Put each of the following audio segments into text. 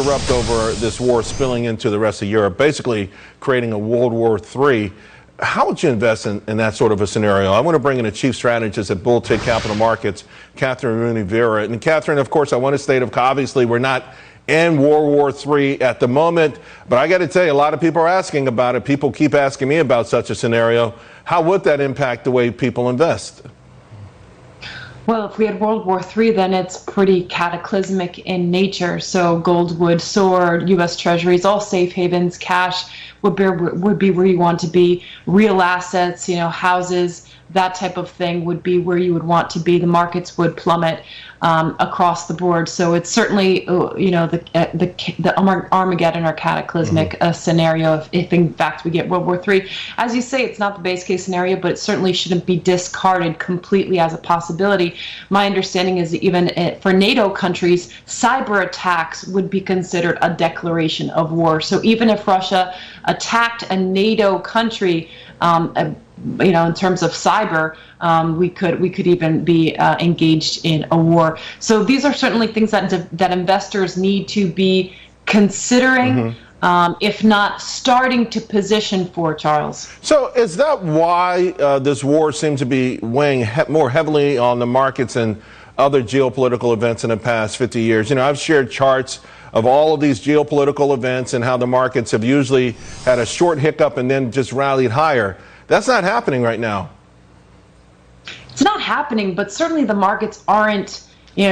erupt over this war spilling into the rest of Europe, basically creating a World War III. How would you invest in that sort of a scenario? I want to bring in a chief strategist at Bull Tick Capital Markets, Kathryn Rooney Vera. And Kathryn, of course, I want to state, obviously, we're not in World War III at the moment, but I got to tell you, a lot of people are asking about it. People keep asking me about such a scenario. How would that impact the way people invest? Well, if we had World War III, then it's pretty cataclysmic in nature. So gold would soar, U.S. Treasuries, all safe havens, cash would be where you want to be. Real assets, houses, that type of thing would be where you would want to be. The markets would plummet across the board. So it's certainly, the Armageddon or cataclysmic scenario if in fact we get World War III. As you say, it's not the base case scenario, but it certainly shouldn't be discarded completely as a possibility. My understanding is that even for NATO countries, cyber attacks would be considered a declaration of war. So even if Russia attacked a NATO country, in terms of cyber, we could even be engaged in a war. So these are certainly things that investors need to be considering, if not starting to position for, Charles. So is that why this war seems to be weighing more heavily on the markets and other geopolitical events in the past 50 years? I've shared charts of all of these geopolitical events and how the markets have usually had a short hiccup and then just rallied higher. That's not happening right now. It's not happening, but certainly the markets aren't,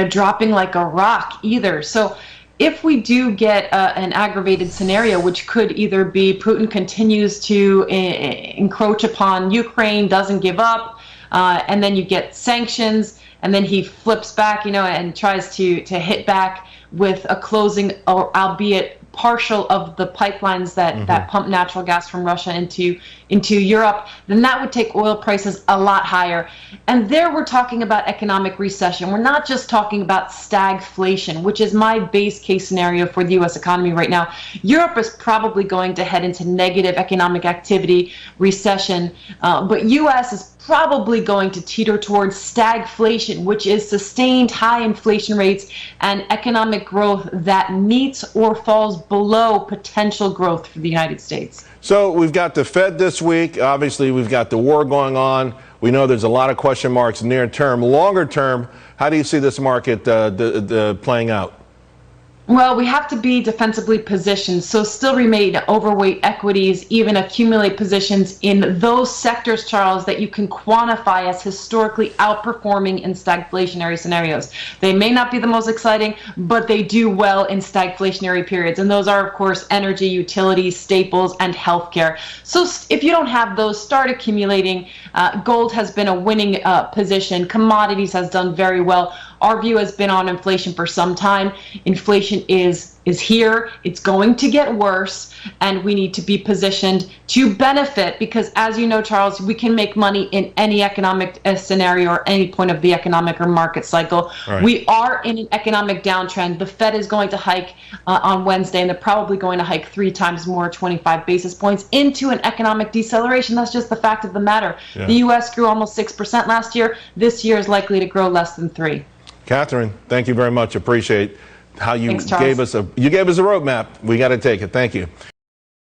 dropping like a rock either. So if we do get an aggravated scenario, which could either be Putin continues to encroach upon Ukraine, doesn't give up, and then you get sanctions, and then he flips back, and tries to hit back with a closing, or albeit partial, of the pipelines that pump natural gas from Russia into Europe, then that would take oil prices a lot higher. And there we're talking about economic recession. We're not just talking about stagflation, which is my base case scenario for the U.S. economy right now. Europe is probably going to head into negative economic activity, recession, but U.S. is probably going to teeter towards stagflation, which is sustained high inflation rates and economic growth that meets or falls below potential growth for the United States. So we've got the Fed this week. Obviously, we've got the war going on. We know there's a lot of question marks near term. Longer term, how do you see this market playing out? Well, we have to be defensively positioned, so still remain overweight equities, even accumulate positions in those sectors, Charles, that you can quantify as historically outperforming in stagflationary scenarios. They may not be the most exciting, but they do well in stagflationary periods, and those are, of course, energy, utilities, staples, and healthcare. So if you don't have those, start accumulating. Gold has been a winning position. Commodities has done very well. Our view has been on inflation for some time. Inflation is here. It's going to get worse, and we need to be positioned to benefit because, as you know, Charles, we can make money in any economic scenario or any point of the economic or market cycle. Right. We are in an economic downtrend. The Fed is going to hike on Wednesday, and they're probably going to hike 3 times more, 25 basis points, into an economic deceleration. That's just the fact of the matter. Yeah. The U.S. grew almost 6% last year. This year is likely to grow less than 3%. Kathryn, thank you very much. Appreciate how you gave us a roadmap. We got to take it. Thank you.